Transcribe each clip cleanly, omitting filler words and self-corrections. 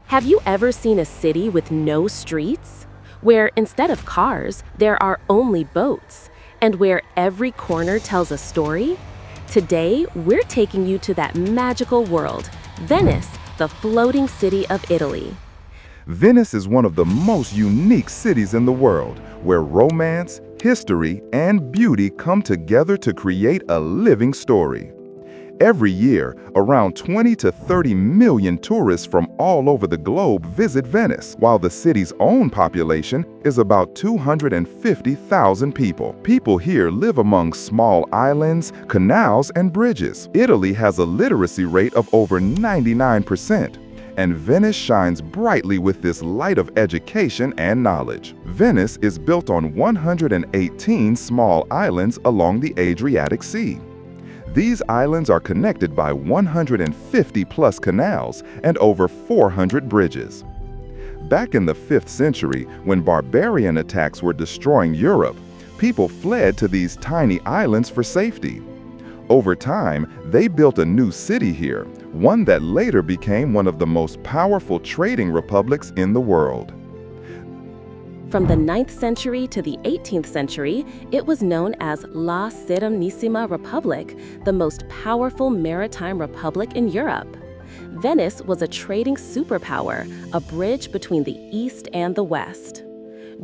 Have you ever seen a city with no streets? Where instead of cars, there are only boats, and where every corner tells a story? Today, we're taking you to that magical world, Venice, the floating city of Italy. Venice is one of the most unique cities in the world, where romance, history, and beauty come together to create a living story. Every year, around 20 to 30 million tourists from all over the globe visit Venice, while the city's own population is about 250,000 people. People here live among small islands, canals, and bridges. Italy has a literacy rate of over 99%. And Venice shines brightly with this light of education and knowledge. Venice is built on 118 small islands along the Adriatic Sea. These islands are connected by 150-plus canals and over 400 bridges. Back in the 5th century, when barbarian attacks were destroying Europe, people fled to these tiny islands for safety. Over time, they built a new city here, one that later became one of the most powerful trading republics in the world. From the 9th century to the 18th century, it was known as La Serenissima Republic, the most powerful maritime republic in Europe. Venice was a trading superpower, a bridge between the East and the West.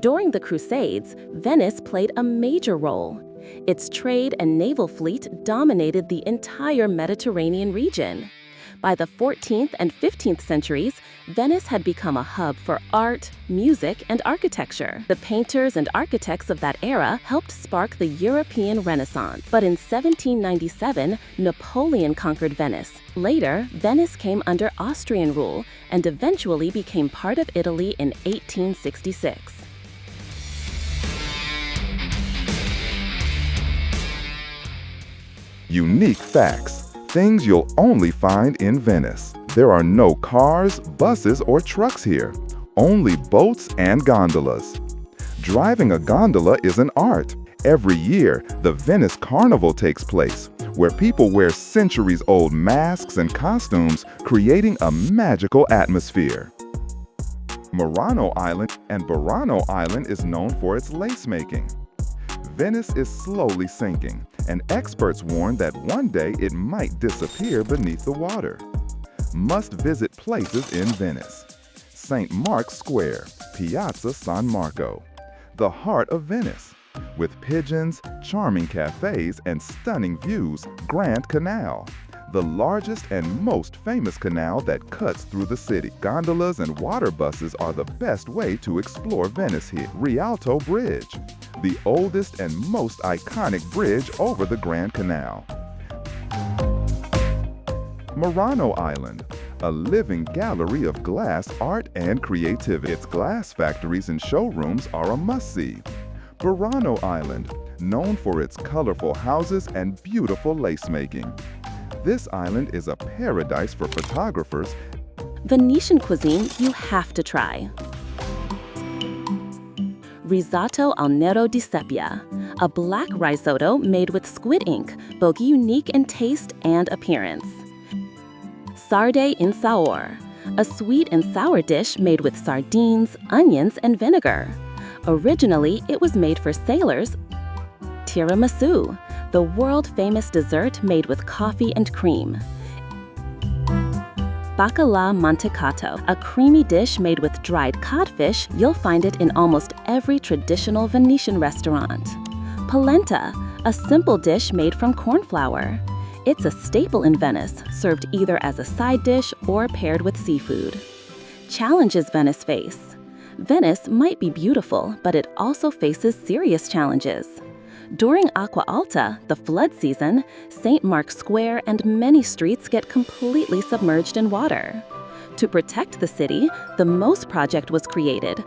During the Crusades, Venice played a major role. Its trade and naval fleet dominated the entire Mediterranean region. By the 14th and 15th centuries, Venice had become a hub for art, music, and architecture. The painters and architects of that era helped spark the European Renaissance. But in 1797, Napoleon conquered Venice. Later, Venice came under Austrian rule and eventually became part of Italy in 1866. Unique facts. Things you'll only find in Venice. There are no cars, buses, or trucks here. Only boats and gondolas. Driving a gondola is an art. Every year, the Venice Carnival takes place, where people wear centuries-old masks and costumes, creating a magical atmosphere. Murano Island and Burano Island is known for its lace making. Venice is slowly sinking, and experts warn that one day it might disappear beneath the water. Must-visit places in Venice. St. Mark's Square, Piazza San Marco, the heart of Venice. With pigeons, charming cafes, and stunning views, Grand Canal, the largest and most famous canal that cuts through the city. Gondolas and water buses are the best way to explore Venice here. Rialto Bridge, the oldest and most iconic bridge over the Grand Canal. Murano Island, a living gallery of glass art and creativity. Its glass factories and showrooms are a must-see. Burano Island, known for its colorful houses and beautiful lace making. This island is a paradise for photographers. Venetian cuisine you have to try. Risotto al nero di seppia, a black risotto made with squid ink, both unique in taste and appearance. Sarde in saor, a sweet and sour dish made with sardines, onions, and vinegar. Originally, it was made for sailors. Tiramisu, the world-famous dessert made with coffee and cream. Bacala mantecato, a creamy dish made with dried codfish. You'll find it in almost every traditional Venetian restaurant. Polenta, a simple dish made from corn flour. It's a staple in Venice, served either as a side dish or paired with seafood. Challenges Venice face. Venice might be beautiful, but it also faces serious challenges. During Acqua Alta, the flood season, St. Mark's Square and many streets get completely submerged in water. To protect the city, the MOSE project was created.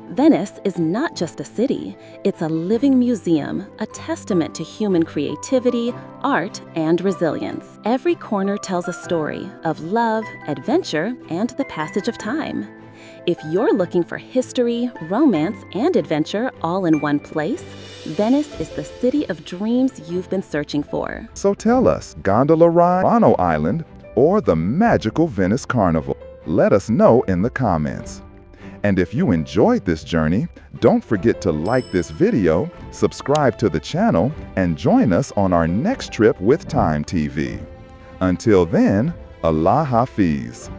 Venice is not just a city, it's a living museum, a testament to human creativity, art, and resilience. Every corner tells a story of love, adventure, and the passage of time. If you're looking for history, romance, and adventure all in one place, Venice is the city of dreams you've been searching for. So tell us, gondola ride, Murano Island, or the magical Venice Carnival? Let us know in the comments. And if you enjoyed this journey, don't forget to like this video, subscribe to the channel, and join us on our next trip with Time TV. Until then, Allah Hafiz.